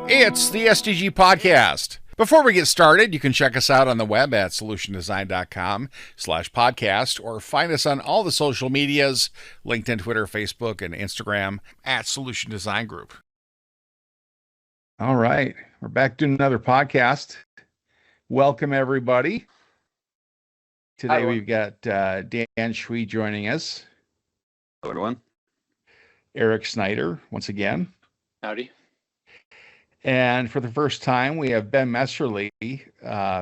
It's the SDG Podcast. Before we get started, you can check us out on the web at solutiondesign.com/podcast or find us on all the social medias, LinkedIn, Twitter, Facebook, and Instagram at Solution Design Group. All right. We're back doing another podcast. Welcome, everybody. Today we've got Dan Shui joining us. Hello, everyone. Eric Snyder, once again. Howdy. And for the first time, we have Ben Messerly,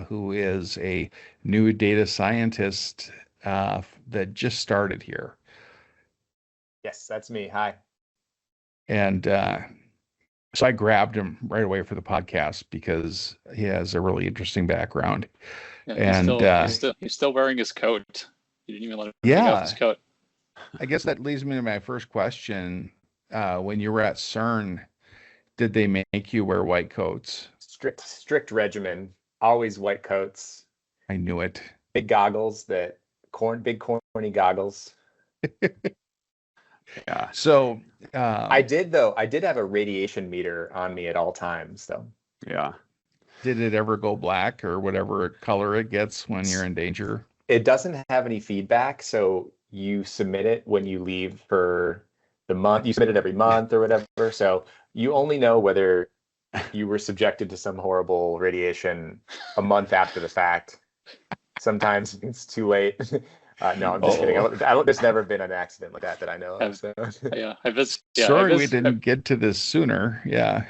who is a new data scientist that just started here. Yes, that's me. Hi. And so I grabbed him right away for the podcast because he has a really interesting background. Yeah, he's still wearing his coat. He didn't even let him take off his coat. I guess that leads me to my first question. When you were at CERN, did they make you wear white coats? Strict regimen. Always white coats. I knew it. Big goggles, big corny goggles. Yeah. So I did have a radiation meter on me at all times, though. Yeah. Did it ever go black or whatever color it gets when you're in danger? It doesn't have any feedback, so you submit it when you leave for the month. You submit it every month or whatever. So you only know whether you were subjected to some horrible radiation a month after the fact. Sometimes it's too late. No, I'm just kidding. There's never been an accident like that I know of. So. Sorry, we didn't get to this sooner. Yeah.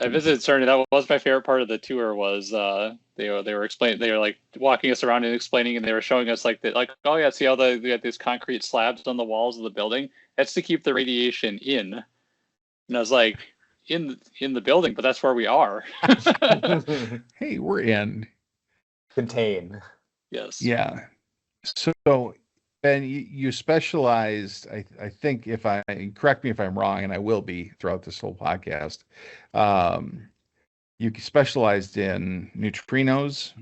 I visited CERN, and that was my favorite part of the tour. Was they were explaining, they were like walking us around and explaining, and they were showing us like oh yeah, see how they got these concrete slabs on the walls of the building? That's to keep the radiation in. And I was like, in the building, but that's where we are. Hey, we're in. Contain. Yes. Yeah. So, Ben, you specialized, I think, correct me if I'm wrong, and I will be throughout this whole podcast. You specialized in neutrinos.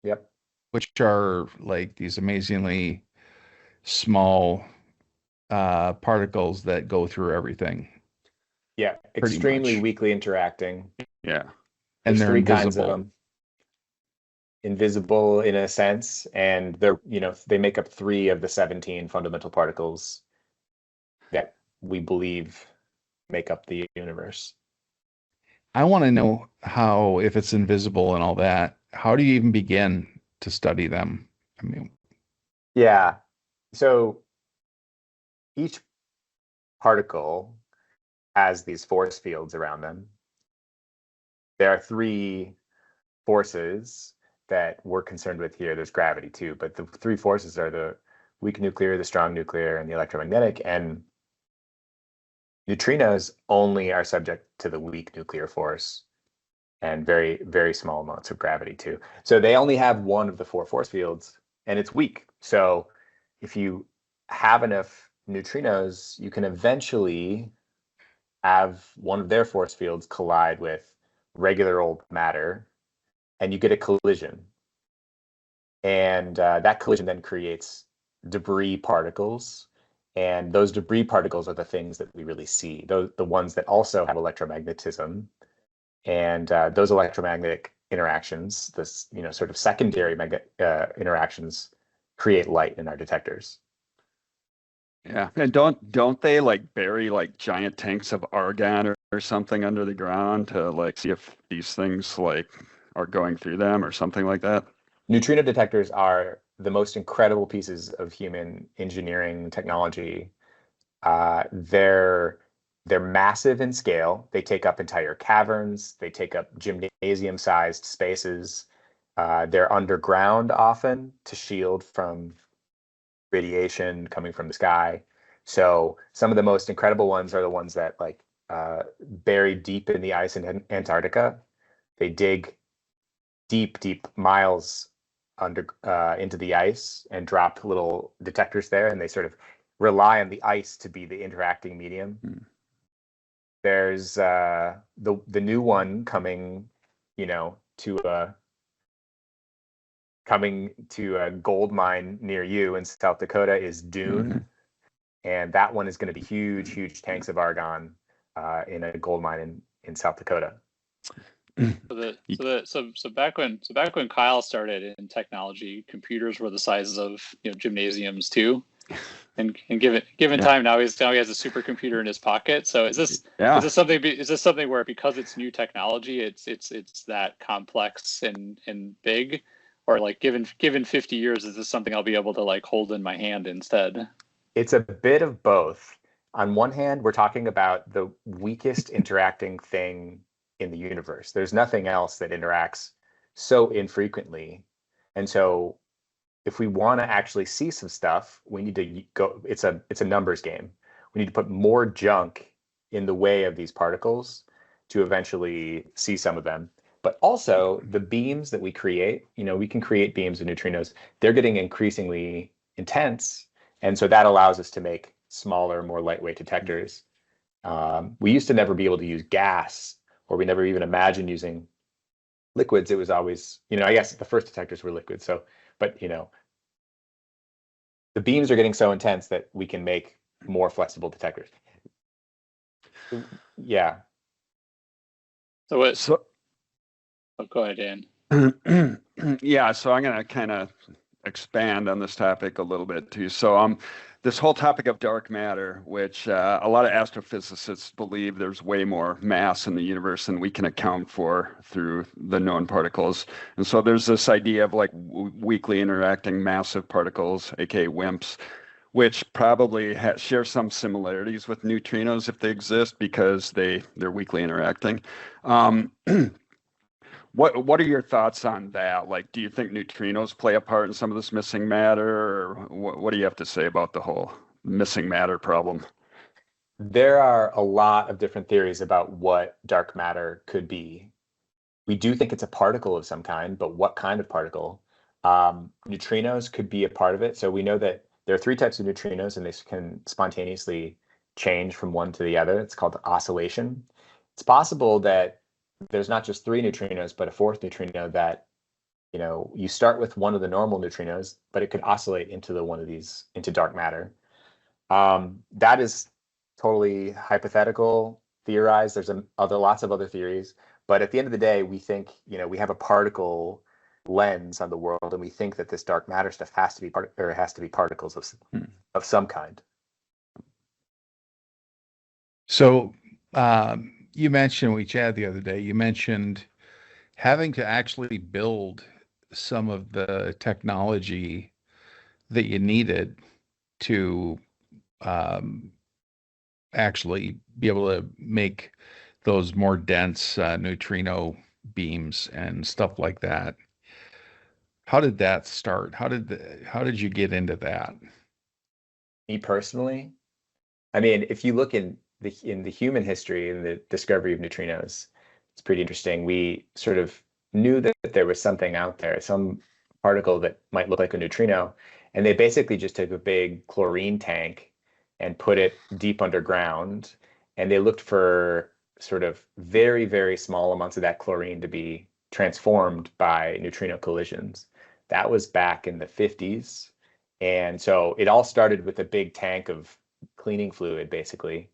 Yep. Which are like these amazingly small particles that go through everything. Yeah, extremely weakly interacting. Yeah. And they're three invisible. Kinds of them. Invisible in a sense, and they make up 3 of the 17 fundamental particles that we believe make up the universe. I want to know how, if it's invisible and all that, how do you even begin to study them? I mean, yeah. So each particle has these force fields around them. There are 3 forces that we're concerned with here. There's gravity too, but the 3 forces are the weak nuclear, the strong nuclear, and the electromagnetic. And neutrinos only are subject to the weak nuclear force and very, very small amounts of gravity too. So they only have one of the 4 force fields, and it's weak. So if you have enough neutrinos, you can eventually have one of their force fields collide with regular old matter, and you get a collision. And that collision then creates debris particles. And those debris particles are the things that we really see, the ones that also have electromagnetism. And those electromagnetic interactions, this sort of secondary interactions, create light in our detectors. Yeah, and don't they like bury like giant tanks of argon or something under the ground to like see if these things like are going through them or something like that? Neutrino detectors are the most incredible pieces of human engineering technology. They're massive in scale. They take up entire caverns. They take up gymnasium-sized spaces. They're underground often to shield from radiation coming from the sky. So some of the most incredible ones are the ones that buried deep in the ice in Antarctica. They dig deep miles under into the ice and drop little detectors there, and they sort of rely on the ice to be the interacting medium. There's the new one coming, to a gold mine near you in South Dakota is Dune. And that one is going to be huge tanks of argon in a gold mine in South Dakota. So back when Kyle started in technology, computers were the sizes of gymnasiums too. And given time now he has a supercomputer in his pocket. So is this something where, because it's new technology, it's that complex and big, or like given 50 years, is this something I'll be able to like hold in my hand instead? It's a bit of both. On one hand, we're talking about the weakest interacting thing in the universe. There's nothing else that interacts so infrequently. And so if we want to actually see some stuff, we need to go, it's a numbers game. We need to put more junk in the way of these particles to eventually see some of them. But also the beams that we create, we can create beams of neutrinos. They're getting increasingly intense. And so that allows us to make smaller, more lightweight detectors. We used to never be able to use gas, or we never even imagined using liquids. It was always, I guess the first detectors were liquids. So, but the beams are getting so intense that we can make more flexible detectors. Yeah. Oh, go ahead, Dan. Yeah, so I'm going to kind of expand on this topic a little bit too. So this whole topic of dark matter, which a lot of astrophysicists believe there's way more mass in the universe than we can account for through the known particles. And so there's this idea of like weakly interacting massive particles, aka WIMPs, which probably share some similarities with neutrinos if they exist, because they're weakly interacting. What are your thoughts on that? Like, do you think neutrinos play a part in some of this missing matter, or what do you have to say about the whole missing matter problem? There are a lot of different theories about what dark matter could be. We do think it's a particle of some kind, but what kind of particle? Neutrinos could be a part of it. So we know that there are three types of neutrinos, and they can spontaneously change from one to the other. It's called oscillation. It's possible that there's not just three neutrinos, but a fourth neutrino that, you start with one of the normal neutrinos, but it could oscillate into dark matter. That is totally hypothetical, theorized. There's lots of other theories, but at the end of the day, we think, we have a particle lens on the world, and we think that this dark matter stuff has to be particles of some kind. So, you mentioned, we chatted the other day, you mentioned having to actually build some of the technology that you needed to actually be able to make those more dense neutrino beams and stuff like that. How did that start? How did you get into that? Me personally, I mean, if you look in the human history and the discovery of neutrinos, it's pretty interesting. We sort of knew that there was something out there, some particle that might look like a neutrino, and they basically just took a big chlorine tank and put it deep underground, and they looked for sort of very, very small amounts of that chlorine to be transformed by neutrino collisions. That was back in the 50s. And so it all started with a big tank of cleaning fluid, basically.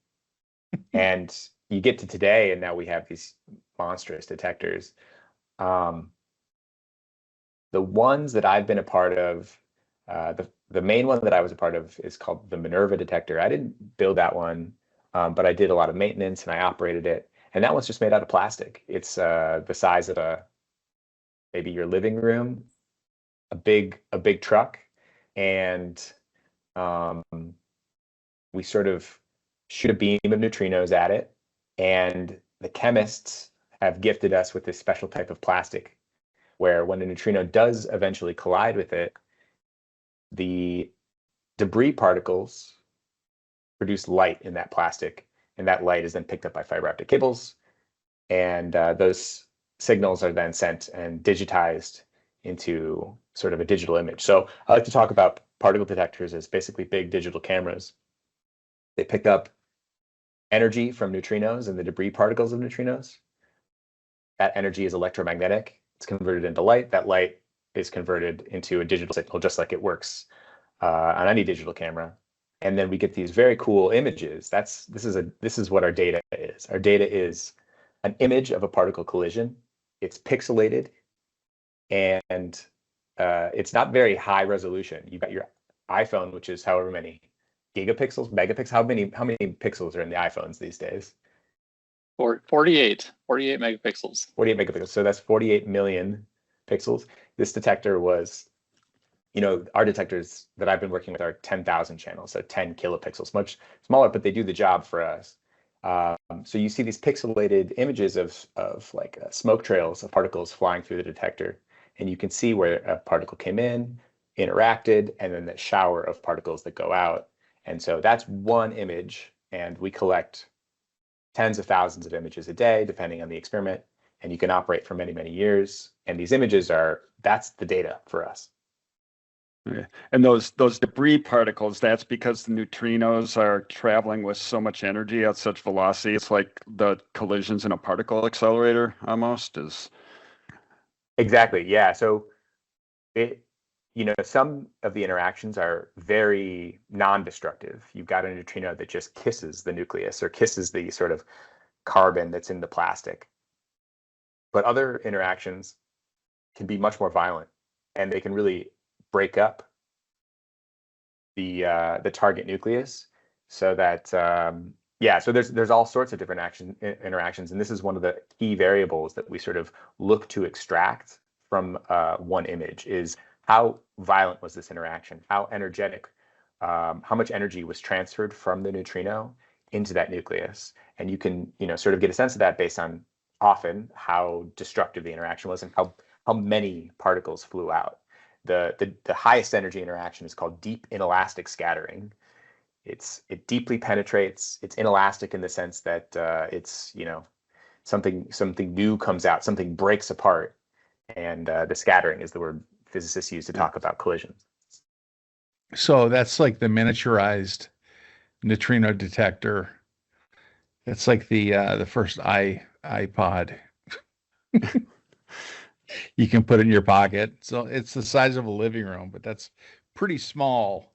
And you get to today, and now we have these monstrous detectors. The ones that I've been a part of, the main one that I was a part of is called the Minerva detector. I didn't build that one, but I did a lot of maintenance and I operated it. And that one's just made out of plastic. It's the size of maybe your living room, a big truck, and we sort of shoot a beam of neutrinos at it, and the chemists have gifted us with this special type of plastic where when a neutrino does eventually collide with it, the debris particles produce light in that plastic, and that light is then picked up by fiber optic cables, and those signals are then sent and digitized into sort of a digital image. So I like to talk about particle detectors as basically big digital cameras. They pick up energy from neutrinos and the debris particles of neutrinos. That energy is electromagnetic. It's converted into light. That light is converted into a digital signal, just like it works on any digital camera. And then we get these very cool images. This is what our data is. Our data is an image of a particle collision. It's pixelated, and it's not very high resolution. You've got your iPhone, which is however many gigapixels, megapixels. How many pixels are in the iPhones these days? 48 megapixels. 48 megapixels. So that's 48 million pixels. This detector was, our detectors that I've been working with are 10,000 channels, so 10 kilopixels, much smaller, but they do the job for us. So you see these pixelated images of like smoke trails of particles flying through the detector, and you can see where a particle came in, interacted, and then the shower of particles that go out. And so that's one image, and we collect tens of thousands of images a day, depending on the experiment, and you can operate for many, many years. And these images that's the data for us. Okay. And those debris particles, that's because the neutrinos are traveling with so much energy at such velocity. It's like the collisions in a particle accelerator almost is. Exactly. Yeah. So some of the interactions are very non-destructive. You've got a neutrino that just kisses the nucleus or kisses the sort of carbon that's in the plastic. But other interactions can be much more violent, and they can really break up the target nucleus, so that so there's all sorts of different interactions, and this is one of the key variables that we sort of look to extract from one image is how violent was this interaction, how energetic, how much energy was transferred from the neutrino into that nucleus, and you can sort of get a sense of that based on often how destructive the interaction was and how many particles flew out. The highest energy interaction is called deep inelastic scattering. It deeply penetrates. It's inelastic in the sense that it's something new comes out, something breaks apart, and the scattering is the word physicists use to talk about collisions. So that's like the miniaturized neutrino detector. It's like the first iPod. You can put it in your pocket. So it's the size of a living room, but that's pretty small.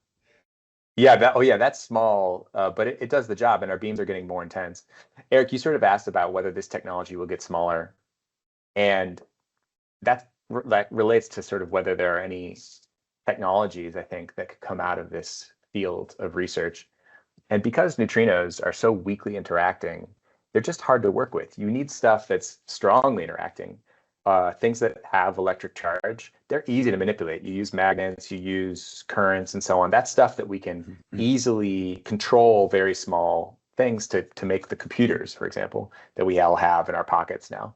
Yeah, that's small, but it does the job, and our beams are getting more intense. Eric, you sort of asked about whether this technology will get smaller, and that relates to sort of whether there are any technologies, I think, that could come out of this field of research. And because neutrinos are so weakly interacting, they're just hard to work with. You need stuff that's strongly interacting. Things that have electric charge, they're easy to manipulate. You use magnets, you use currents, and so on. That's stuff that we can easily control very small things to make the computers, for example, that we all have in our pockets now.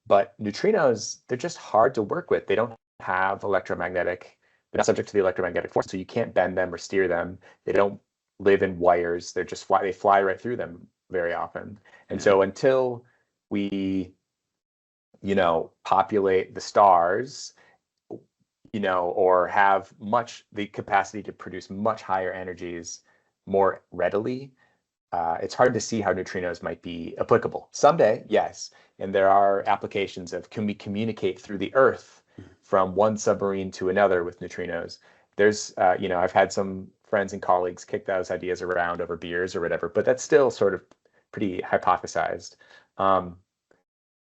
But neutrinos, they're just hard to work with. They don't have they're not subject to the electromagnetic force, so you can't bend them or steer them. They don't live in wires. They fly right through them very often. And so until we populate the stars, or have the capacity to produce much higher energies more readily, it's hard to see how neutrinos might be applicable. Someday, yes, and there are applications of can we communicate through the Earth from one submarine to another with neutrinos. There's, I've had some friends and colleagues kick those ideas around over beers or whatever, but that's still sort of pretty hypothesized.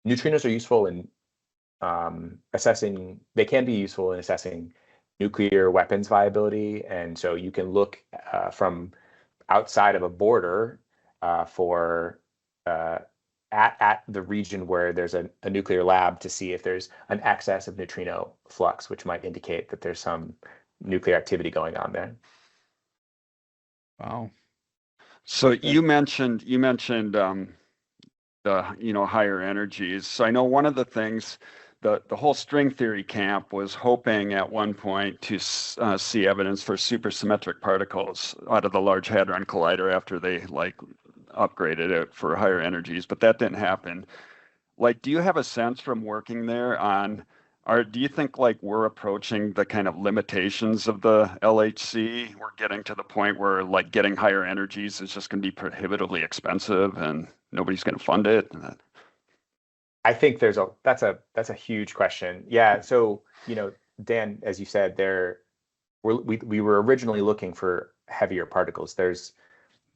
Neutrinos are useful in they can be useful in assessing nuclear weapons viability. And so you can look from outside of a border for at the region where there's a nuclear lab to see if there's an excess of neutrino flux, which might indicate that there's some nuclear activity going on there. Wow. So you mentioned the higher energies. So I know one of the things the whole string theory camp was hoping at one point to see evidence for supersymmetric particles out of the Large Hadron Collider after they upgraded it for higher energies, but that didn't happen. Do you have a sense from working there on, or do you think we're approaching the kind of limitations of the LHC? We're getting to the point where getting higher energies is just going to be prohibitively expensive and nobody's going to fund it? I think that's a huge question. Yeah. So, Dan, as you said, we were originally looking for heavier particles. There's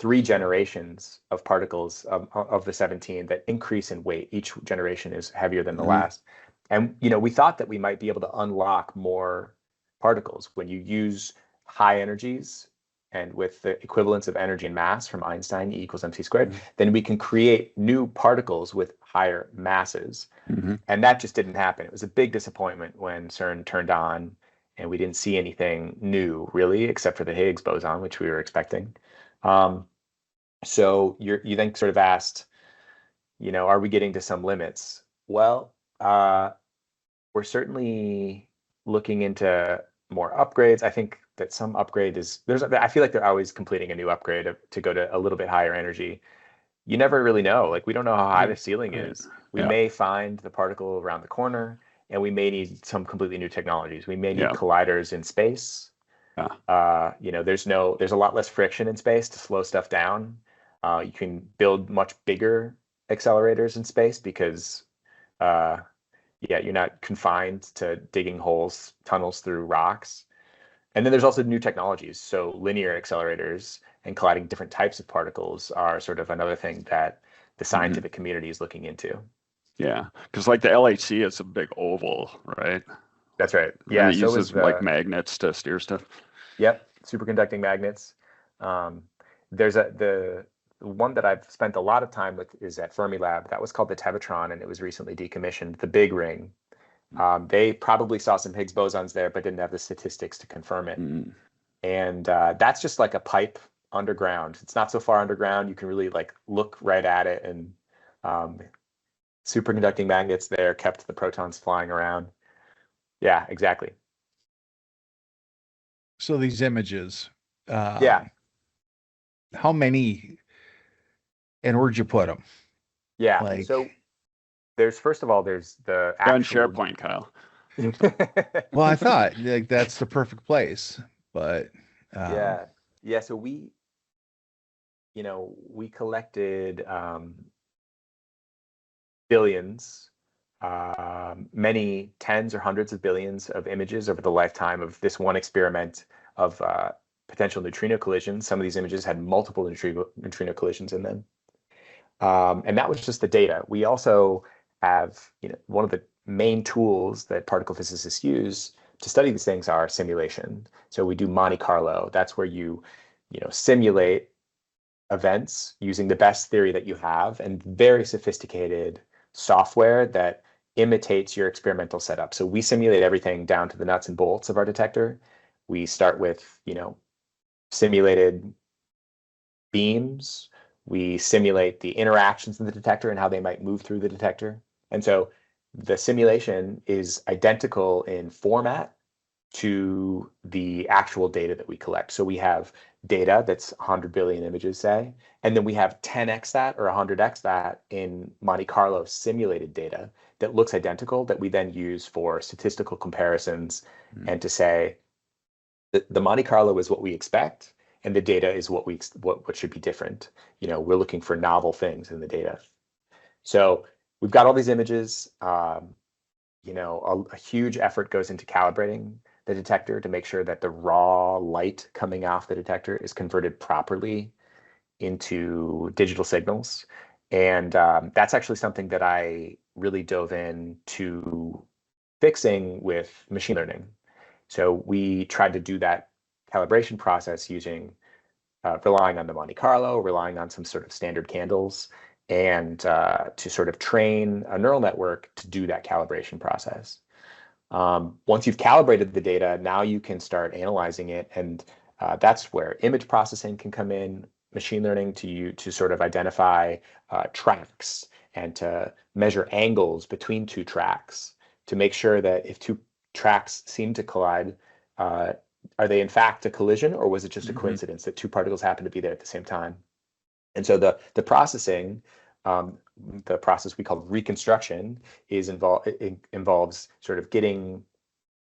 3 generations of particles of the 17 that increase in weight. Each generation is heavier than the last. And, we thought that we might be able to unlock more particles when you use high energies and with the equivalence of energy and mass from Einstein, E equals mc squared, then we can create new particles with higher masses. And that just didn't happen. It was a big disappointment when CERN turned on and we didn't see anything new, really, except for the Higgs boson, which we were expecting. So you then sort of asked, are we getting to some limits? Well, we're certainly looking into more upgrades. I think that some upgrade I feel like they're always completing a new upgrade to go to a little bit higher energy. You never really know. Like, we don't know how high the ceiling is. We may find the particle around the corner, and we may need some completely new technologies. We may need colliders in space. There's a lot less friction in space to slow stuff down. You can build much bigger accelerators in space because you're not confined to digging tunnels through rocks. And then there's also new technologies. So linear accelerators and colliding different types of particles are sort of another thing that the scientific community is looking into. Yeah, because like the LHC is a big oval, right? That's right. Yeah, and it uses like magnets to steer stuff. Yep, superconducting magnets. There's the one that I've spent a lot of time with is at Fermilab. That was called the Tevatron, and it was recently decommissioned. The big ring. They probably saw some Higgs bosons there, but didn't have the statistics to confirm it. And that's just like a pipe underground. It's not so far underground. You can really like look right at it, and superconducting magnets there kept the protons flying around. Yeah, exactly. So these images, how many, and where'd you put them? Yeah, so first of all, there's the actual... on SharePoint, Kyle. Well, I thought like that's the perfect place, but yeah. So we collected billions, many tens or hundreds of billions of images over the lifetime of this one experiment of potential neutrino collisions. Some of these images had multiple neutrino collisions in them. And that was just the data. We also have, one of the main tools that particle physicists use to study these things are simulation. So we do Monte Carlo. That's where you simulate events using the best theory that you have and very sophisticated software that imitates your experimental setup. So we simulate everything down to the nuts and bolts of our detector. We start with, simulated beams. We simulate the interactions in the detector and how they might move through the detector. And so the simulation is identical in format to the actual data that we collect. So we have data that's 100 billion images, say, and then we have 10x that or 100x that in Monte Carlo simulated data that looks identical that we then use for statistical comparisons and to say that the Monte Carlo is what we expect and the data is what should be different. We're looking for novel things in the data. So we've got all these images. A huge effort goes into calibrating the detector to make sure that the raw light coming off the detector is converted properly into digital signals. And that's actually something that I really dove into fixing with machine learning. So we tried to do that calibration process using relying on the Monte Carlo, relying on some sort of standard candles, and to sort of train a neural network to do that calibration process. Once you've calibrated the data, now you can start analyzing it, and that's where image processing can come in, machine learning to sort of identify tracks and to measure angles between two tracks to make sure that if two tracks seem to collide, are they in fact a collision, or was it just a coincidence that two particles happen to be there at the same time? And so the processing, the process we call reconstruction, involves sort of getting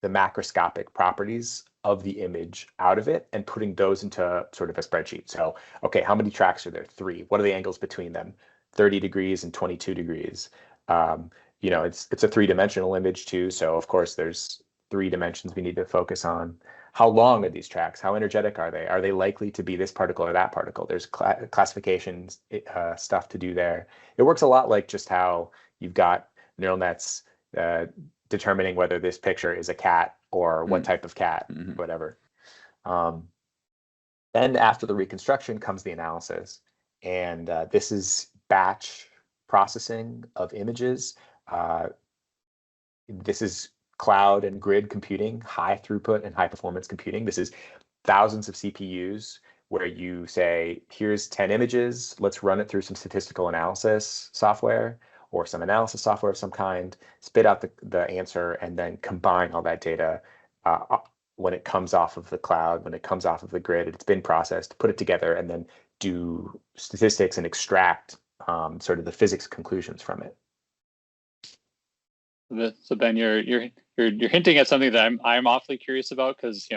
the macroscopic properties of the image out of it and putting those into sort of a spreadsheet. So, okay, how many tracks are there? 3. What are the angles between them? 30 degrees and 22 degrees. It's a 3-dimensional image too. So of course there's 3 dimensions we need to focus on. how long are these tracks? How energetic are they? Are they likely to be this particle or that particle? There's classifications stuff to do there. It works a lot like just how you've got neural nets determining whether this picture is a cat or what type of cat, whatever. Then after the reconstruction comes the analysis. And this is batch processing of images. This is cloud and grid computing, high throughput and high performance computing. This is thousands of CPUs where you say, here's 10 images, let's run it through some statistical analysis software or some analysis software of some kind, spit out the answer, and then combine all that data when it comes off of the cloud, when it comes off of the grid, it's been processed, put it together, and then do statistics and extract sort of the physics conclusions from it. So Ben, you're hinting at something that I'm awfully curious about, because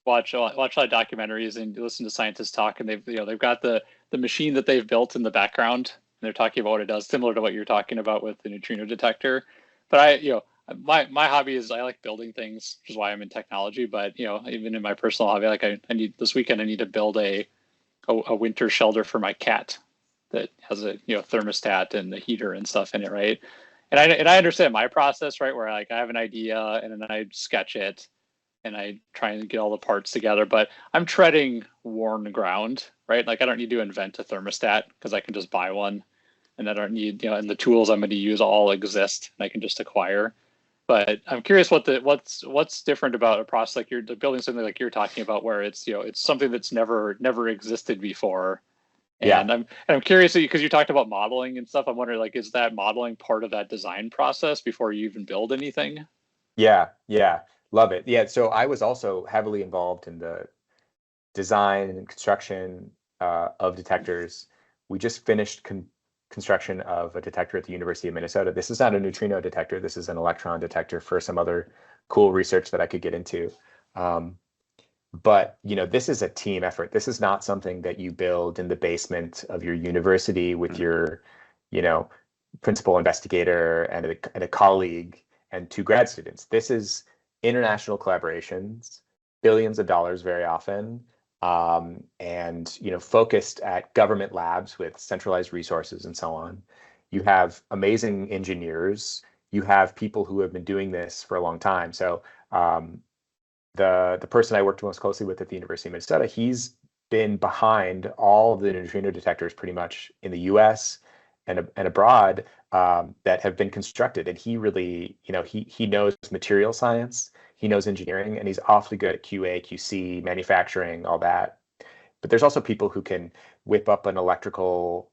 watch a lot of documentaries and listen to scientists talk, and they've got the machine that they've built in the background, and they're talking about what it does, similar to what you're talking about with the neutrino detector. But my hobby is I like building things, which is why I'm in technology. But even in my personal hobby, like I need this weekend I need to build a winter shelter for my cat that has a thermostat and the heater and stuff in it, right? And I understand my process, right, where like I have an idea and then I sketch it and I try and get all the parts together, but I'm treading worn ground, right? Like I don't need to invent a thermostat because I can just buy one, and I don't need and the tools I'm going to use all exist and I can just acquire. But I'm curious what's different about a process like you're building something like you're talking about, where it's it's something that's never existed before. And Yeah. I'm curious because you talked about modeling and stuff. I'm wondering, like, is that modeling part of that design process before you even build anything? Yeah, love it. Yeah, so I was also heavily involved in the design and construction of detectors. We just finished construction of a detector at the University of Minnesota. This is not a neutrino detector. This is an electron detector for some other cool research that I could get into. But this is a team effort. This is not something that you build in the basement of your university with your, principal investigator and a colleague and two grad students. This is international collaborations, billions of dollars very often, and focused at government labs with centralized resources and so on. You have amazing engineers. You have people who have been doing this for a long time. So the person I worked most closely with at the University of Minnesota, he's been behind all of the neutrino detectors pretty much in the US and abroad that have been constructed. And he really, he knows material science, he knows engineering, and he's awfully good at QA, QC, manufacturing, all that. But there's also people who can whip up an electrical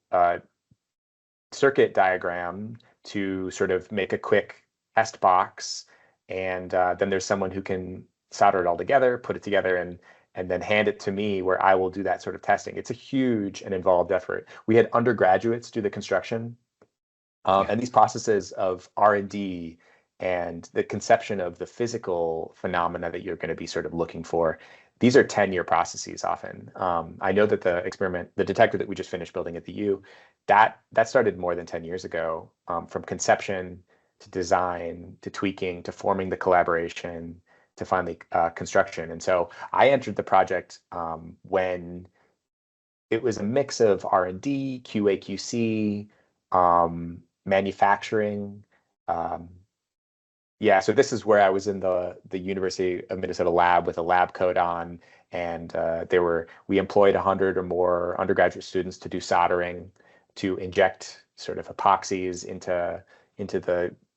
circuit diagram to sort of make a quick test box. And then there's someone who can solder it all together, put it together, and then hand it to me where I will do that sort of testing. It's a huge and involved effort. We had undergraduates do the construction, and these processes of R&D and the conception of the physical phenomena that you're going to be sort of looking for, these are 10-year processes often. I know that the detector that we just finished building at the U, that started more than 10 years ago, from conception to design to tweaking to forming the collaboration to finally construction. And so I entered the project when it was a mix of R&D, QA, QC, manufacturing. So this is where I was in the University of Minnesota lab with a lab coat on, and we employed 100 or more undergraduate students to do soldering, to inject sort of epoxies into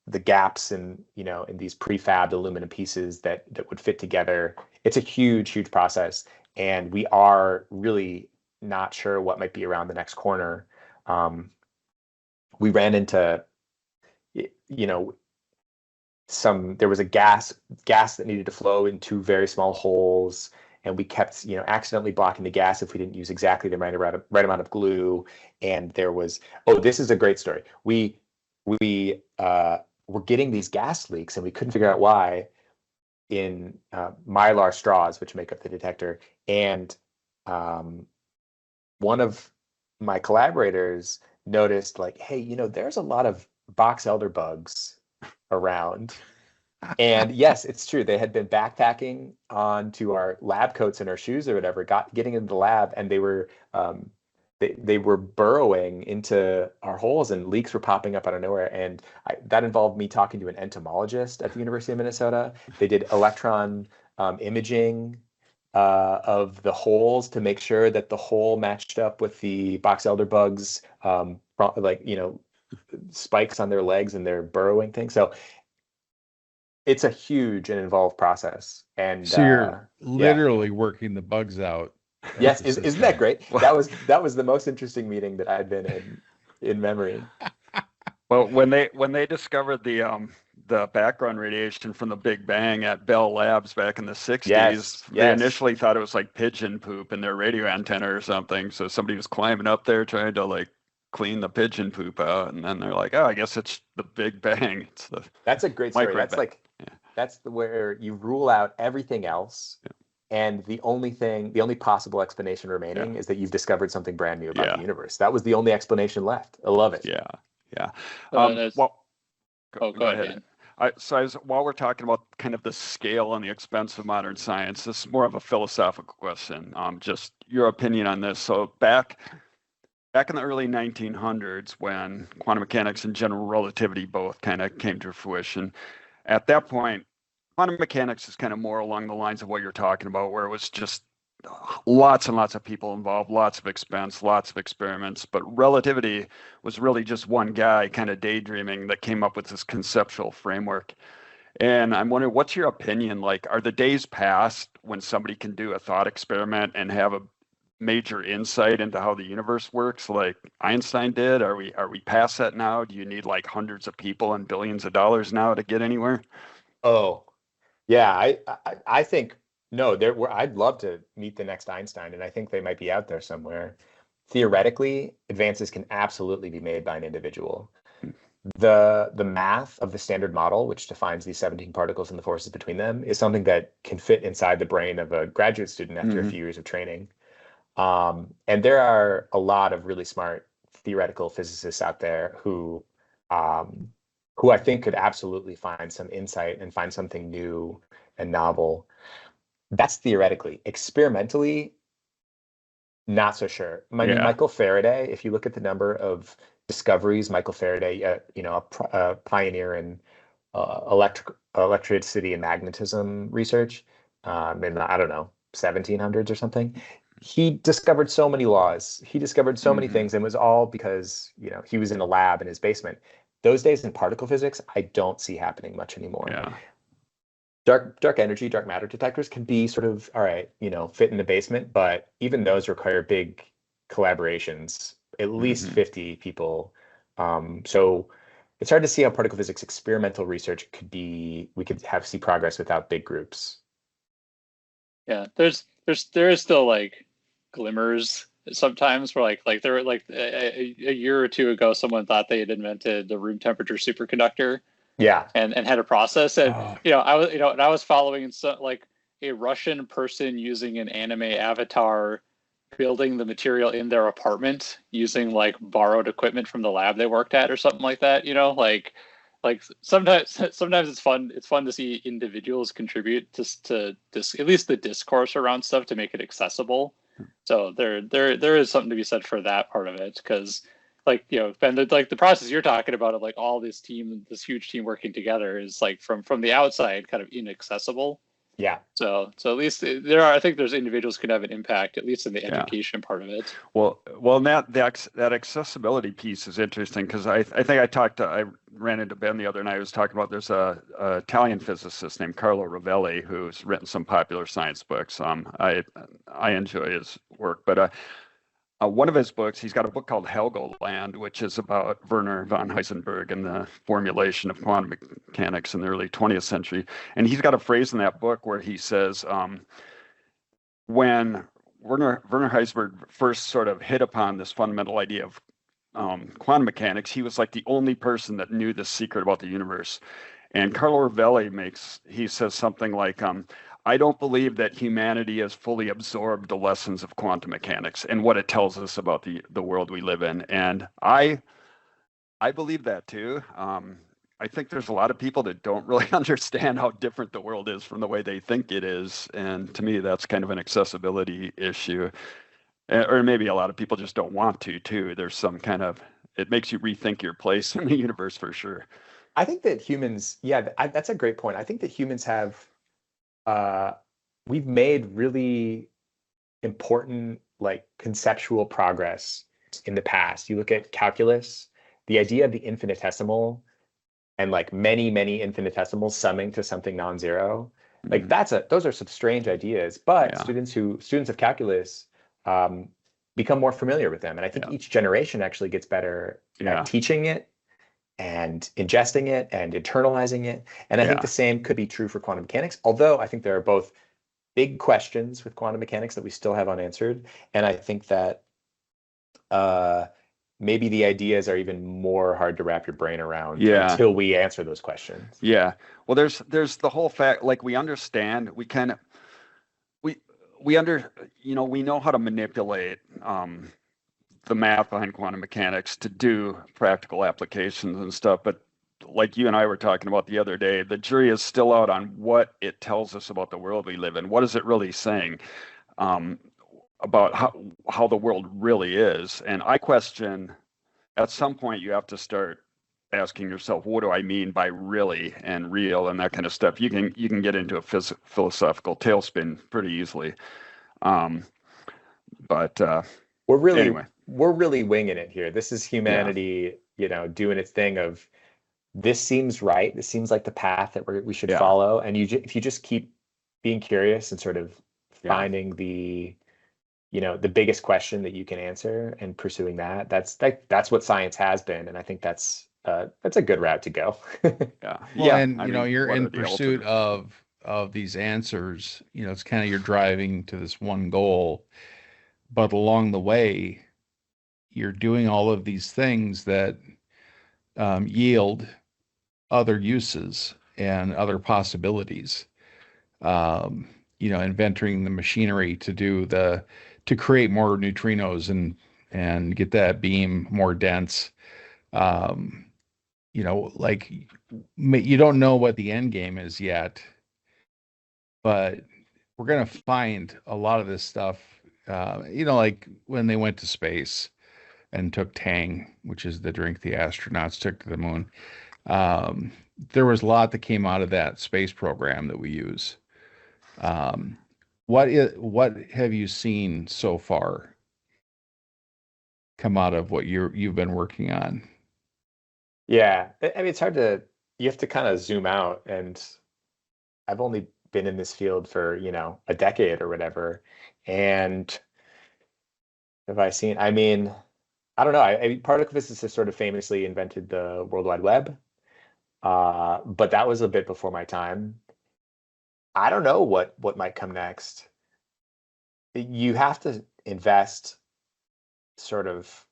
the gaps in these prefabbed aluminum pieces that would fit together. It's a huge process, and we are really not sure what might be around the next corner. We ran into there was a gas that needed to flow in two very small holes, and we kept accidentally blocking the gas if we didn't use exactly the right amount of glue. And there was, this is a great story. We were getting these gas leaks, and we couldn't figure out why in mylar straws, which make up the detector. And one of my collaborators noticed, like, hey, there's a lot of box elder bugs around. And yes, it's true. They had been backpacking onto our lab coats and our shoes or whatever, getting into the lab, and they were burrowing into our holes, and leaks were popping up out of nowhere. And that involved me talking to an entomologist at the University of Minnesota. They did electron imaging of the holes to make sure that the hole matched up with the box elder bugs, like, spikes on their legs and their burrowing thing. So it's a huge and involved process. And So you're yeah, literally working the bugs out as yes, the isn't that system. great? Well, That was the most interesting meeting that I'd been in memory. well, when they discovered the background radiation from the Big Bang at Bell Labs back in the 60s, Yes, they yes. initially thought it was like pigeon poop in their radio antenna or something. So somebody was climbing up there trying to like clean the pigeon poop out, and then they're like, "Oh, I guess it's the Big Bang. It's the That's a great story. micro That's bang." like Yeah, where you rule out everything else, yeah, and the only possible explanation yeah, remaining is that you've discovered something brand new about the yeah, universe. That was the only explanation left. I love it. yeah, yeah. There's, Well, go go ahead, ahead. Dan. While we're talking about kind of the scale and the expense of modern science, this is more of a philosophical question. Just your opinion on this. So back in the early 1900s, when quantum mechanics and general relativity both kind of came to fruition, at that point, quantum mechanics is kind of more along the lines of what you're talking about, where it was just lots and lots of people involved, lots of expense, lots of experiments. But relativity was really just one guy kind of daydreaming that came up with this conceptual framework. And I'm wondering, what's your opinion? Like, are the days past when somebody can do a thought experiment and have a major insight into how the universe works, like Einstein did? Are we past that now? Do you need like hundreds of people and billions of dollars now to get anywhere? Oh, yeah. I think no. I'd love to meet the next Einstein, and I think they might be out there somewhere. Theoretically, advances can absolutely be made by an individual. The math of the Standard Model, which defines these 17 particles and the forces between them, is something that can fit inside the brain of a graduate student after a Mm-hmm. few years of training. And there are a lot of really smart theoretical physicists out there um, who I think could absolutely find some insight and find something new and novel. That's theoretically. Experimentally, not so sure. I mean, Yeah. Michael Faraday, if you look at the number of discoveries, Michael Faraday, a pioneer in electricity and magnetism research, in the, I don't know, 1700s or something. He discovered so many laws. He discovered so many Mm-hmm. things, and it was all because, he was in a lab in his basement. Those days in particle physics, I don't see happening much anymore. Yeah. Dark energy, dark matter detectors can be sort of, all right, fit in the basement, but even those require big collaborations, at least Mm-hmm. 50 people. So it's hard to see how particle physics experimental research we could see progress without big groups. Yeah, there is still like glimmers sometimes where like there were like a year or two ago someone thought they had invented the room temperature superconductor Yeah. and had a process. And Oh, I was following like a Russian person using an anime avatar building the material in their apartment using like borrowed equipment from the lab they worked at or something like that. Like sometimes it's fun to see individuals contribute to this, at least the discourse around stuff, to make it accessible. So there is something to be said for that part of it, because like Ben, like the process you're talking about of like all this huge team working together is like from the outside kind of inaccessible. Yeah. So at least I think there's individuals can have an impact, at least in the Yeah. education part of it. Well, that accessibility piece is interesting, because I think I ran into Ben the other night. I was talking about there's a Italian physicist named Carlo Rovelli who's written some popular science books. I enjoy his work, but one of his books, he's got a book called Helgoland, which is about Werner von Heisenberg and the formulation of quantum mechanics in the early 20th century. And he's got a phrase in that book where he says, when Werner Heisenberg first sort of hit upon this fundamental idea of quantum mechanics, he was like the only person that knew the secret about the universe. And Carlo Rovelli says something like, I don't believe that humanity has fully absorbed the lessons of quantum mechanics and what it tells us about the world we live in. And I believe that too. I think there's a lot of people that don't really understand how different the world is from the way they think it is. And to me, that's kind of an accessibility issue. Or maybe a lot of people just don't want to, too. There's some kind of, it makes you rethink your place in the universe for sure. I think that humans, yeah, that's a great point. I think that humans have, we've made really important, like, conceptual progress in the past. You look at calculus, the idea of the infinitesimal and like many infinitesimals summing to something non-zero. Like those are some strange ideas, but Yeah. students of calculus become more familiar with them. And I think each generation actually gets better at teaching it and ingesting it and internalizing it. And I think the same could be true for quantum mechanics, although I think there are both big questions with quantum mechanics that we still have unanswered. And I think that maybe the ideas are even more hard to wrap your brain around until we answer those questions. Yeah. Well, there's the whole fact, like we understand, we kind of, we know how to manipulate the math behind quantum mechanics to do practical applications and stuff. But like you and I were talking about the other day, the jury is still out on what it tells us about the world we live in. What is it really saying about how the world really is? And I question, at some point, you have to start asking yourself, what do I mean by really and real and that kind of stuff? You can get into a philosophical tailspin pretty easily. But we're really winging it here. This is humanity, doing its thing of, this seems right. This seems like the path that we should follow. And if you just keep being curious and sort of finding the biggest question that you can answer and pursuing that, that's what science has been. And I think that's a good route to go. And you're in pursuit of these answers. It's kind of, you're driving to this one goal, but along the way, you're doing all of these things that yield other uses and other possibilities. Inventing the machinery to create more neutrinos and get that beam more dense. You don't know what the end game is yet, but we're going to find a lot of this stuff, like when they went to space and took Tang, which is the drink the astronauts took to the moon. There was a lot that came out of that space program that we use. What have you seen so far come out of what you've been working on? Yeah, I mean, it's hard you have to kind of zoom out, and I've only been in this field for, a decade or whatever. And I mean, I don't know. Particle physicists sort of famously invented the World Wide Web. But that was a bit before my time. I don't know what might come next. You have to invest sort of,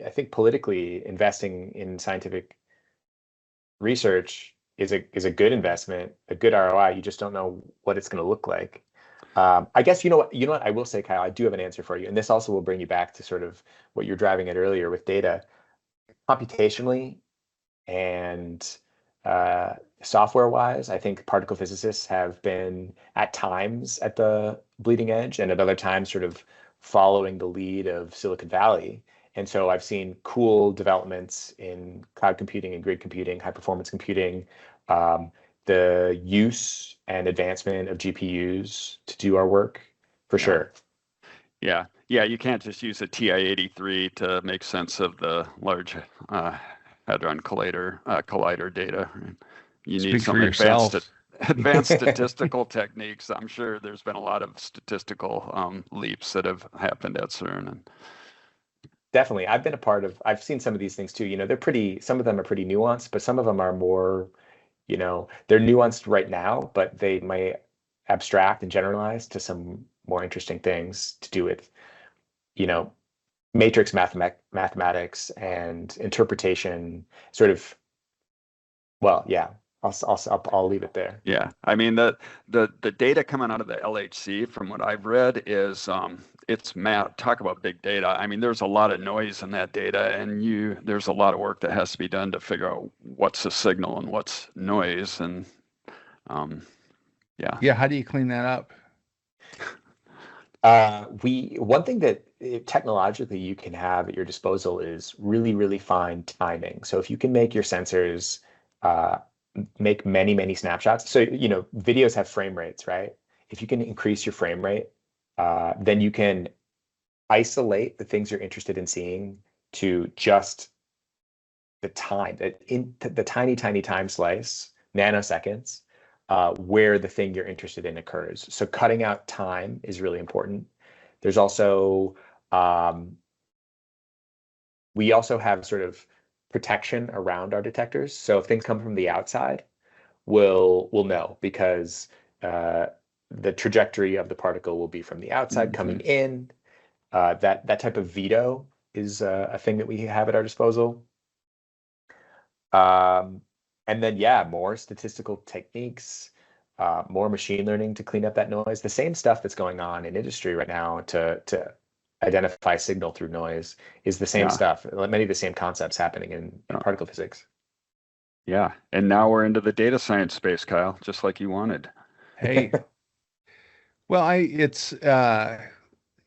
I think politically, investing in scientific research is a good investment, a good ROI. You just don't know what it's going to look like. I guess you know what I will say, Kyle, I do have an answer for you, and this also will bring you back to sort of what you're driving at earlier with data. Computationally and software-wise, I think particle physicists have been at times at the bleeding edge and at other times sort of following the lead of Silicon Valley. And so I've seen cool developments in cloud computing and grid computing, high performance computing, the use and advancement of GPUs to do our work, for sure. Yeah, you can't just use a TI-83 to make sense of the Large Hadron Collider data. You need some advanced statistical techniques. I'm sure there's been a lot of statistical leaps that have happened at CERN. Definitely. I've seen some of these things too. Some of them are pretty nuanced, but some of them are more, they're nuanced right now, but they might abstract and generalize to some more interesting things to do with, matrix mathematics and interpretation, sort of. Well, yeah, I'll leave it there. Yeah, I mean the data coming out of the LHC, from what I've read, is it's talk about big data. I mean, there's a lot of noise in that data, and there's a lot of work that has to be done to figure out what's a signal and what's noise. And Yeah, how do you clean that up? One thing that technologically you can have at your disposal is really, really fine timing. So if you can make your sensors make many, many snapshots. So, videos have frame rates, right? If you can increase your frame rate, then you can isolate the things you're interested in seeing to just the time, the tiny, tiny time slice, nanoseconds, where the thing you're interested in occurs. So cutting out time is really important. There's also, we also have sort of protection around our detectors. So if things come from the outside, we'll know because the trajectory of the particle will be from the outside coming in. That type of veto is a thing that we have at our disposal. And then, more statistical techniques, more machine learning to clean up that noise. The same stuff that's going on in industry right now to identify signal through noise is the same stuff. Many of the same concepts happening in particle physics. Yeah, and now we're into the data science space, Kyle, just like you wanted. Hey, well, it's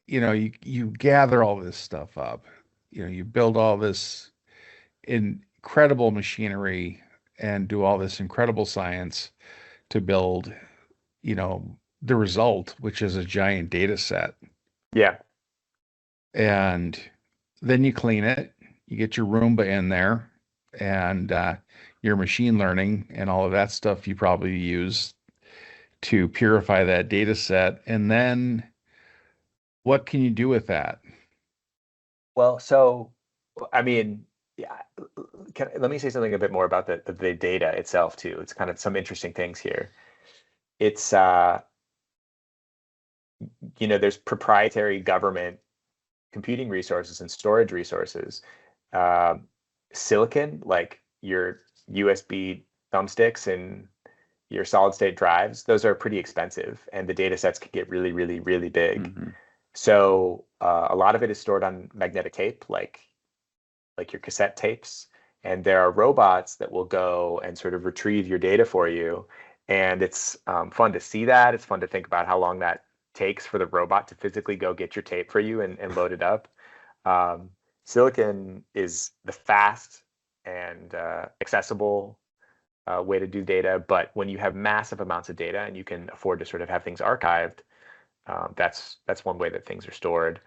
you gather all this stuff up. You build all this incredible machinery and do all this incredible science to build, the result, which is a giant data set. Yeah. And then you clean it, you get your Roomba in there, and your machine learning and all of that stuff you probably use to purify that data set. And then what can you do with that? Well, so, I mean, let me say something a bit more about the data itself too. It's kind of some interesting things here. It's, there's proprietary government computing resources and storage resources. Silicon, like your USB thumbsticks and your solid state drives, those are pretty expensive, and the data sets can get really, really, really big. So a lot of it is stored on magnetic tape, like your cassette tapes. And there are robots that will go and sort of retrieve your data for you. And it's fun to see that. It's fun to think about how long that takes for the robot to physically go get your tape for you and load it up. Silicon is the fast and accessible way to do data. But when you have massive amounts of data and you can afford to sort of have things archived, that's one way that things are stored.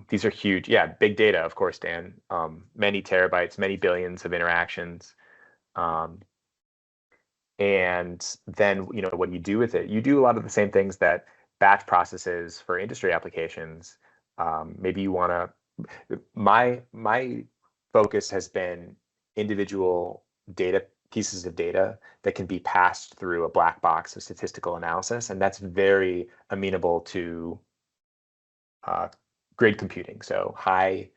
These are huge. Yeah, big data, of course, Dan. Many terabytes, many billions of interactions. And then, what do you do with it? You do a lot of the same things that batch processes for industry applications. Maybe you want to. My focus has been individual pieces of data that can be passed through a black box of statistical analysis, and that's very amenable to grid computing, so high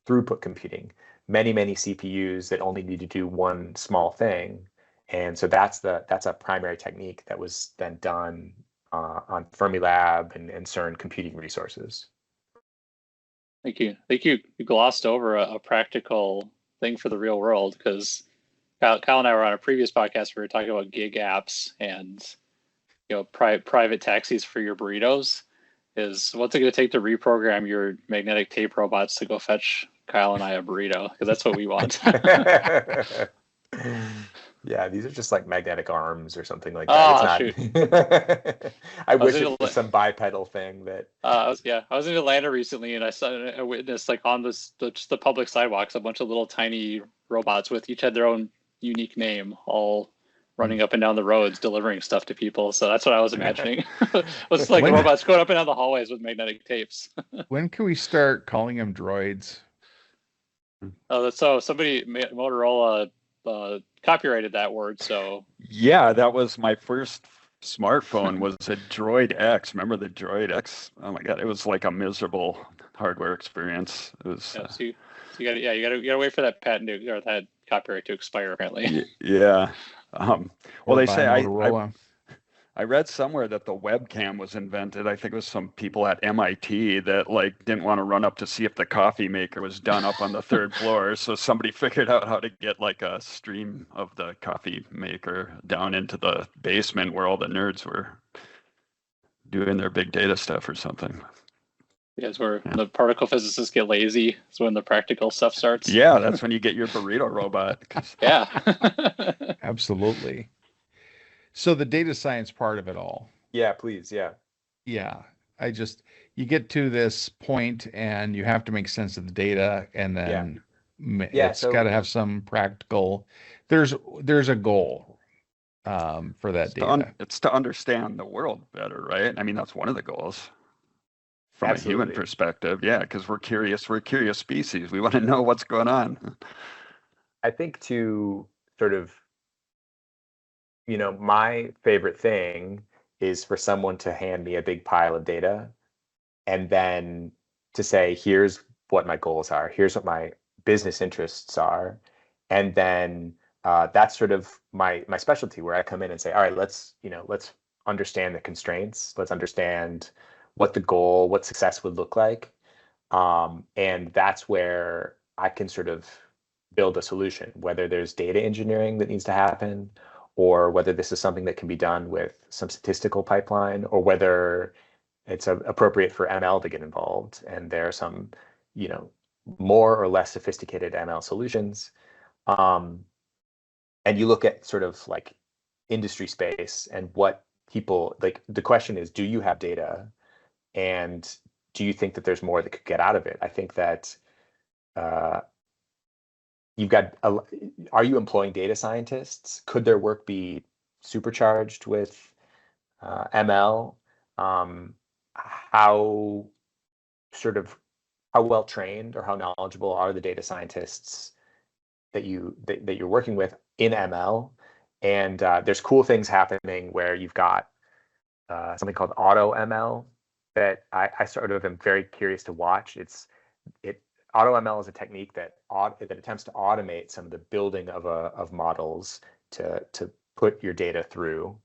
throughput computing, many CPUs that only need to do one small thing. And so that's a primary technique that was then done on Fermilab and CERN computing resources. Thank you. I think you glossed over a practical thing for the real world, because Kyle and I were on a previous podcast where we were talking about gig apps and private taxis for your burritos. What's it going to take to reprogram your magnetic tape robots to go fetch Kyle and I a burrito? Because that's what we want. Yeah, these are just like magnetic arms or something like that. It's not. Shoot. I wish it was some bipedal thing that. I was in Atlanta recently, and I witnessed, like, on just the public sidewalks, a bunch of little tiny robots with each had their own unique name, all running up and down the roads delivering stuff to people. So that's what I was imagining. It was like robots going up and down the hallways with magnetic tapes. When can we start calling them droids? So somebody, Motorola, copyrighted that word. So yeah, that was my first smartphone was a Droid X. Remember the Droid X? Oh my God, it was like a miserable hardware experience. It was. So you gotta wait for that patent or that copyright to expire, apparently. Yeah. Well, they say I read somewhere that the webcam was invented. I think it was some people at MIT that like didn't want to run up to see if the coffee maker was done up on the third floor. So somebody figured out how to get like a stream of the coffee maker down into the basement where all the nerds were doing their big data stuff or something. Yeah, it's where the particle physicists get lazy. It's when the practical stuff starts. Yeah, that's when you get your burrito robot. Yeah. Absolutely. So the data science part of it all. Yeah, please. Yeah. Yeah. You get to this point and you have to make sense of the data, and then Yeah, it's got to have some practical, there's a goal for that data. It's to understand the world better, right? I mean, that's one of the goals from a human perspective. Yeah, because we're curious species. We want to know what's going on. I think to sort of, my favorite thing is for someone to hand me a big pile of data and then to say, here's what my goals are, here's what my business interests are. And then that's sort of my specialty, where I come in and say, all right, let's understand the constraints. Let's understand what the goal, what success would look like. And that's where I can sort of build a solution, whether there's data engineering that needs to happen, or whether this is something that can be done with some statistical pipeline, or whether it's appropriate for ML to get involved. And there are some, more or less sophisticated ML solutions. And you look at sort of like industry space and what people like. The question is, do you have data, and do you think that there's more that could get out of it? I think that you've got. Are you employing data scientists? Could their work be supercharged with ML? How well trained or how knowledgeable are the data scientists that you're working with in ML? And there's cool things happening where you've got something called auto ML that I sort of am very curious to watch. Auto ML is a technique that attempts to automate some of the building of models to put your data through,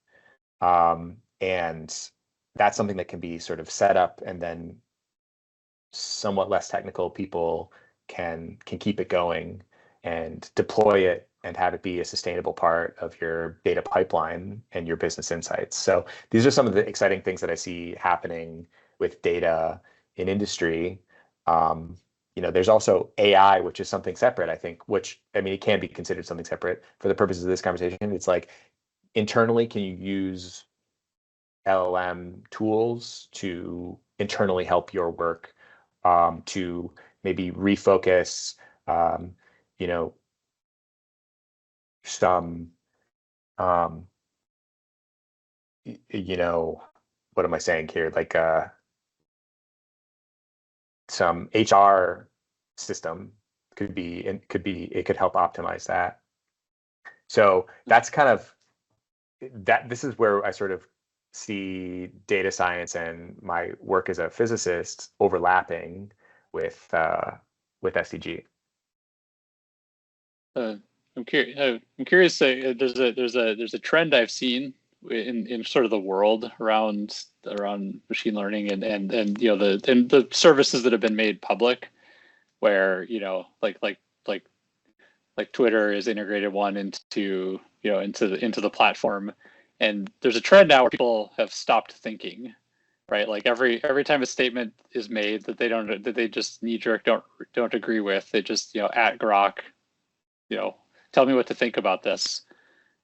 and that's something that can be sort of set up, and then somewhat less technical people can keep it going and deploy it and have it be a sustainable part of your data pipeline and your business insights. So these are some of the exciting things that I see happening with data in industry. There's also AI, which is something separate, I think, it can be considered something separate for the purposes of this conversation. It's like, internally, can you use LLM tools to internally help your work, to maybe refocus, some, what am I saying here? Like some HR system it could help optimize that. So that's kind of that. This is where I sort of see data science and my work as a physicist overlapping with SDG. I'm curious. There's a trend I've seen in sort of the world around machine learning and the services that have been made public, where like Twitter is integrated one into the platform, and there's a trend now where people have stopped thinking, right? Like every time a statement is made that they just knee jerk don't agree with, they just at Grok, tell me what to think about this.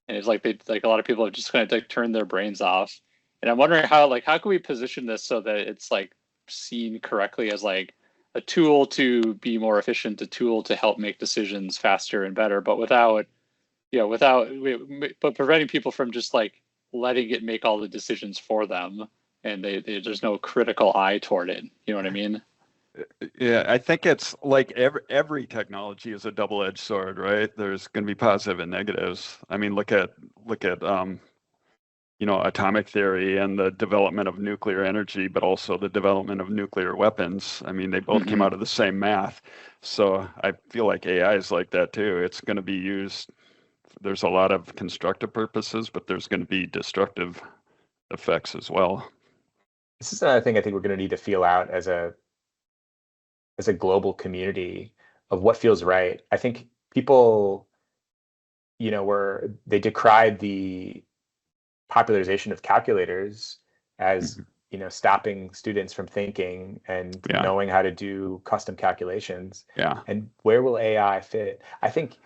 And it's like a lot of people have just kind of like turned their brains off. And I'm wondering how can we position this so that it's like seen correctly as like a tool to be more efficient, a tool to help make decisions faster and better, but but preventing people from just like letting it make all the decisions for them, and there's no critical eye toward it. You know what I mean? Yeah, I think it's like every technology is a double-edged sword, right? There's going to be positive and negatives. I mean, look at atomic theory and the development of nuclear energy, but also the development of nuclear weapons. I mean, they both came out of the same math. So I feel like AI is like that too. It's going to be used. There's a lot of constructive purposes, but there's going to be destructive effects as well. This is another thing I think we're going to need to feel out as a global community of what feels right. I think people, they decried the popularization of calculators as stopping students from thinking and knowing how to do custom calculations. Yeah. And where will AI fit? I think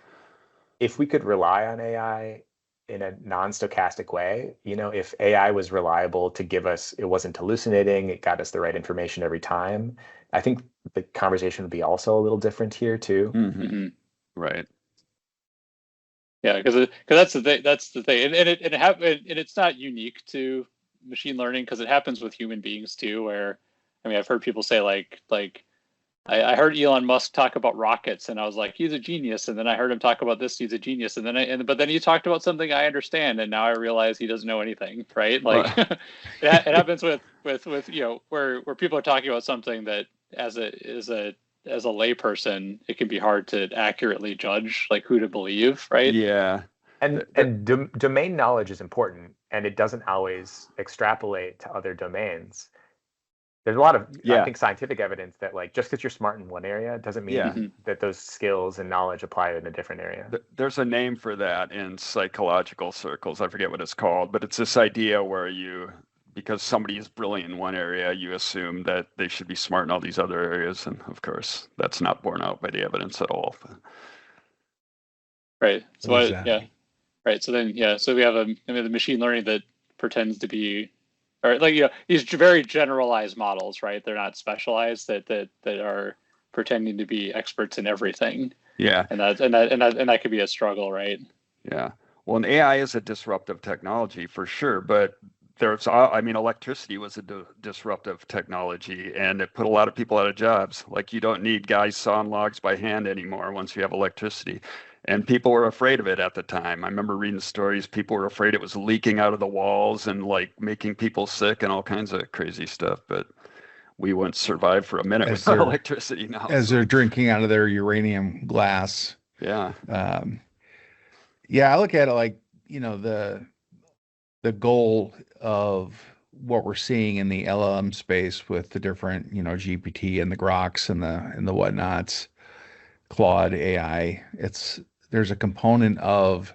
if we could rely on AI in a non-stochastic way, if AI was reliable to give us, it wasn't hallucinating, it got us the right information every time, I think the conversation would be also a little different here too. Right. Yeah, because that's the thing. That's the thing, and it's not unique to machine learning because it happens with human beings too. Where, I mean, I've heard people say like I heard Elon Musk talk about rockets, and I was like, he's a genius. And then I heard him talk about this, he's a genius. And then but then he talked about something I understand, and now I realize he doesn't know anything, right? Like it happens with where people are talking about something that as a layperson, it can be hard to accurately judge like who to believe, right? Yeah. And domain knowledge is important, and it doesn't always extrapolate to other domains. There's a lot of, I think, scientific evidence that like just because you're smart in one area doesn't mean that those skills and knowledge apply in a different area. There's a name for that in psychological circles. I forget what it's called, but it's this idea where because somebody is brilliant in one area, you assume that they should be smart in all these other areas. And of course, that's not borne out by the evidence at all. Right. So right. So then, so we have the machine learning that pretends to be, or like, these very generalized models, right? They're not specialized, that are pretending to be experts in everything. Yeah. And that could be a struggle, right? Yeah. Well, and AI is a disruptive technology for sure, but electricity was a disruptive technology, and it put a lot of people out of jobs. Like, you don't need guys sawing logs by hand anymore once you have electricity. And people were afraid of it at the time. I remember reading stories. People were afraid it was leaking out of the walls and like making people sick and all kinds of crazy stuff. But we wouldn't survive for a minute without electricity now. They're drinking out of their uranium glass. Yeah. I look at it like, the goal of what we're seeing in the LLM space with the different, GPT and the Groks and the whatnots, Claude AI. There's a component of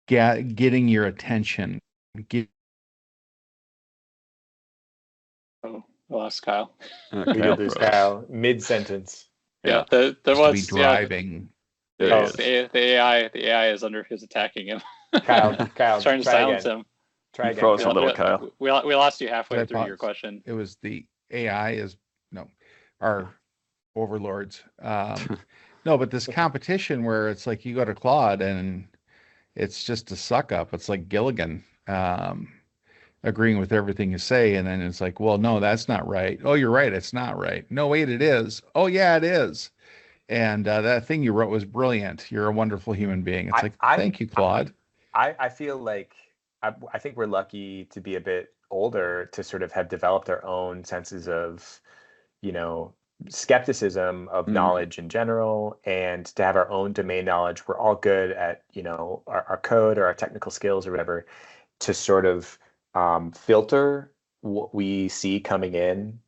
getting your attention. Oh, I lost Kyle. We did lose Kyle mid-sentence. Yeah, there was driving. The AI is attacking him. Kyle, trying to silence him. Try again. Froze a little, Kyle. We lost you halfway through your question. It was the AI our overlords. No, but this competition where it's like you go to Claude and it's just a suck up. It's like Gilligan agreeing with everything you say, and then it's like, well, no, that's not right. Oh, you're right, it's not right. No, wait, it is. Oh, yeah, it is. And that thing you wrote was brilliant. You're a wonderful human being. It's thank you, Claude. I feel like I think we're lucky to be a bit older to sort of have developed our own senses of, skepticism of knowledge in general, and to have our own domain knowledge. We're all good at, our code or our technical skills or whatever, to sort of filter what we see coming in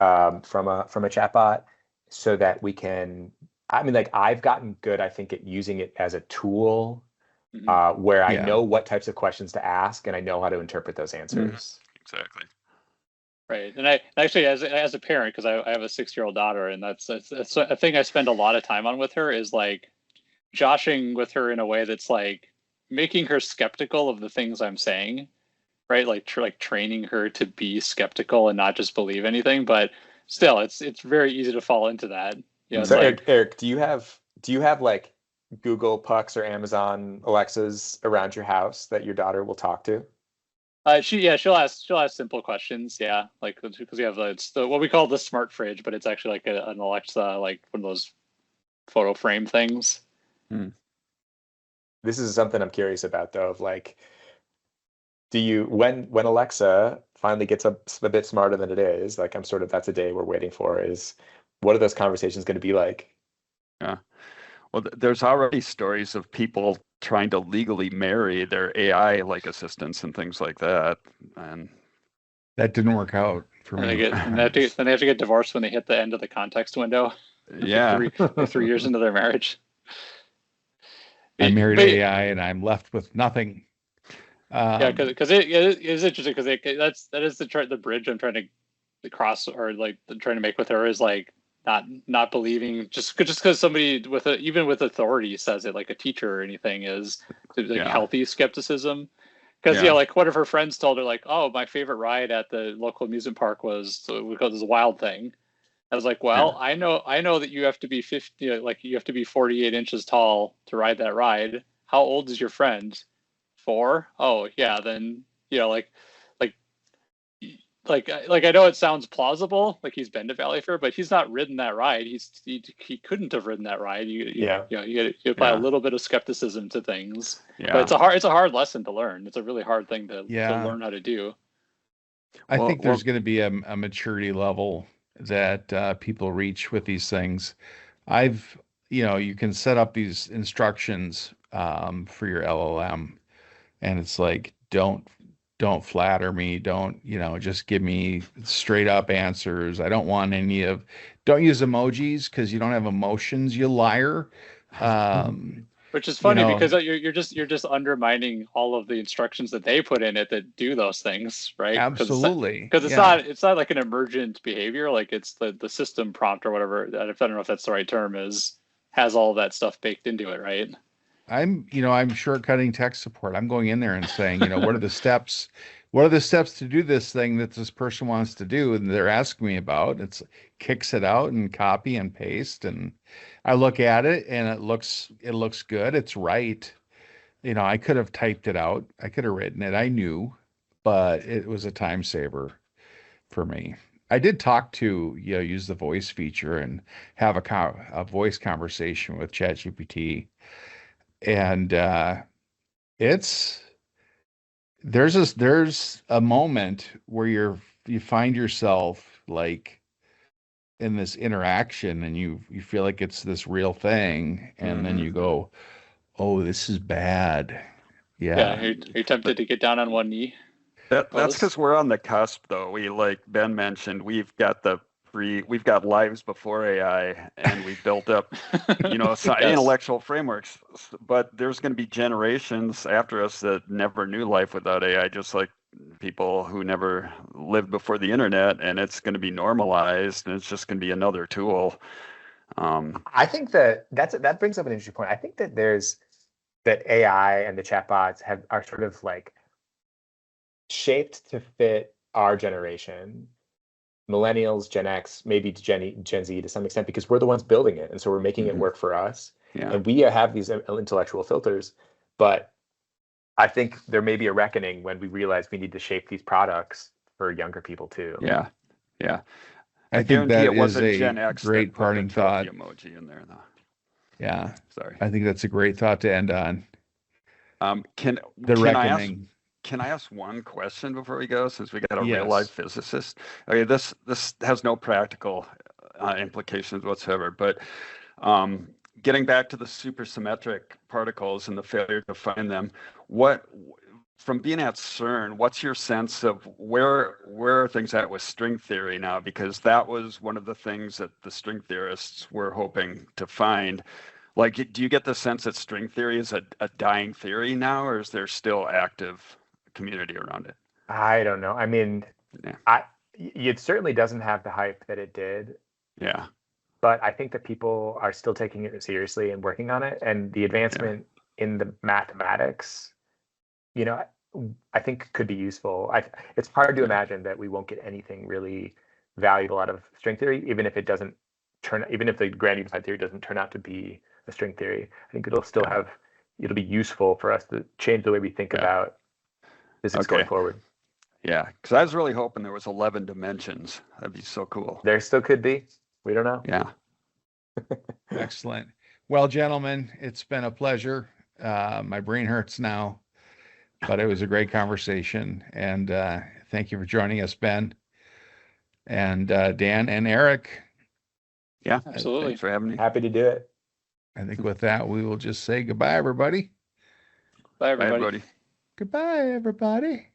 from a chatbot, so that we can, I've gotten good, I think, at using it as a tool where I know what types of questions to ask and I know how to interpret those answers. Exactly. Right. And I actually, as a parent, because I have a 6-year-old daughter, and that's a thing I spend a lot of time on with her, is like joshing with her in a way that's like making her skeptical of the things I'm saying, right? Like training her to be skeptical and not just believe anything. But still, it's very easy to fall into that. So Eric, do you have like Google Pucks or Amazon Alexas around your house that your daughter will talk to? She'll ask simple questions. Yeah, like because we have what we call the smart fridge, but it's actually like an Alexa, like one of those photo frame things. This is something I'm curious about, though. Of like, when Alexa finally gets a bit smarter than it is, like that's a day we're waiting for. Is what are those conversations going to be like? Yeah. Well, there's already stories of people trying to legally marry their AI like assistants and things like that. And That didn't work out for And me. then they have to get divorced when they hit the end of the context window. yeah, like 3 years into their marriage. I married But AI and I'm left with nothing. yeah, because it is interesting because that is the bridge I'm trying to cross, or like trying to make with her, is like not believing just because somebody even with authority says it, like a teacher or anything, is like healthy skepticism. Because like one of her friends told her, like, oh, my favorite ride at the local amusement park was the Wild Thing. I was like, well, I know that you have to be 50, like you have to be 48 inches tall to ride that ride. How old is your friend? 4? Oh yeah, then like like I know it sounds plausible, like he's been to Valley Fair, but he's not ridden that ride. He couldn't have ridden that ride. You apply a little bit of skepticism to things. Yeah. But it's a hard lesson to learn. It's a really hard thing to learn how to do. I think there's going to be a maturity level that people reach with these things. You can set up these instructions for your LLM, and it's like, don't flatter me. Don't, just give me straight up answers. I don't want don't use emojis because you don't have emotions, you liar. Which is funny because you're just undermining all of the instructions that they put in it that do those things, right? Absolutely. Because it's not like an emergent behavior, like it's the system prompt or whatever. I don't know if that's the right term, has all that stuff baked into it, right? I'm shortcutting tech support. I'm going in there and saying, what are the steps? What are the steps to do this thing that this person wants to do? And they're asking me about. It's kicks it out and copy and paste. And I look at it and it looks good. It's right. I could have typed it out. I could have written it. I knew, but it was a time saver for me. I did talk to, use the voice feature and have a voice conversation with ChatGPT. And there's a moment where you find yourself like in this interaction and you feel like it's this real thing, and then you go, oh, this is bad. Are you tempted to get down on one knee? That's because we're on the cusp, though. We, like Ben mentioned, we've got lives before AI, and we've built up, intellectual frameworks. But there's going to be generations after us that never knew life without AI, just like people who never lived before the internet, and it's going to be normalized, and it's just going to be another tool. I think that brings up an interesting point. I think that that AI and the chatbots are sort of like shaped to fit our generation, millennials, Gen X, maybe Gen Z to some extent, because we're the ones building it, and so we're making it work for us. And we have these intellectual filters, but I think there may be a reckoning when we realize we need to shape these products for younger people too. Yeah. I think that is a Gen X great parting thought. Emoji in there, though. Yeah. Sorry. I think that's a great thought to end on. Can I ask one question before we go, since we got a real life physicist? Okay, this has no practical implications whatsoever, but getting back to the supersymmetric particles and the failure to find them, from being at CERN, what's your sense of where are things at with string theory now? Because that was one of the things that the string theorists were hoping to find. Like, do you get the sense that string theory is a dying theory now, or is there still active community around it? I don't know. I mean, it certainly doesn't have the hype that it did. Yeah. But I think that people are still taking it seriously and working on it. And the advancement in the mathematics, I think could be useful. It's hard to imagine that we won't get anything really valuable out of string theory, even if the grand unified theory doesn't turn out to be a string theory. I think it'll still it'll be useful for us to change the way we think about physics going forward. Yeah, because I was really hoping there was 11 dimensions. That'd be so cool. There still could be. We don't know. Yeah. Excellent. Well, gentlemen, it's been a pleasure. My brain hurts now, but it was a great conversation. And thank you for joining us, Ben, and Dan, and Eric. Yeah, absolutely. Thanks for having me. Happy to do it. I think with that, we will just say goodbye, everybody. Bye, Bye, everybody. everybody. Goodbye, everybody.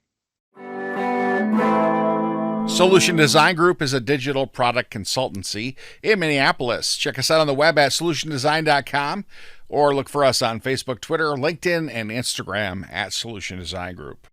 Solution Design Group is a digital product consultancy in Minneapolis. Check us out on the web at solutiondesign.com or look for us on Facebook, Twitter, LinkedIn, and Instagram at Solution Design Group.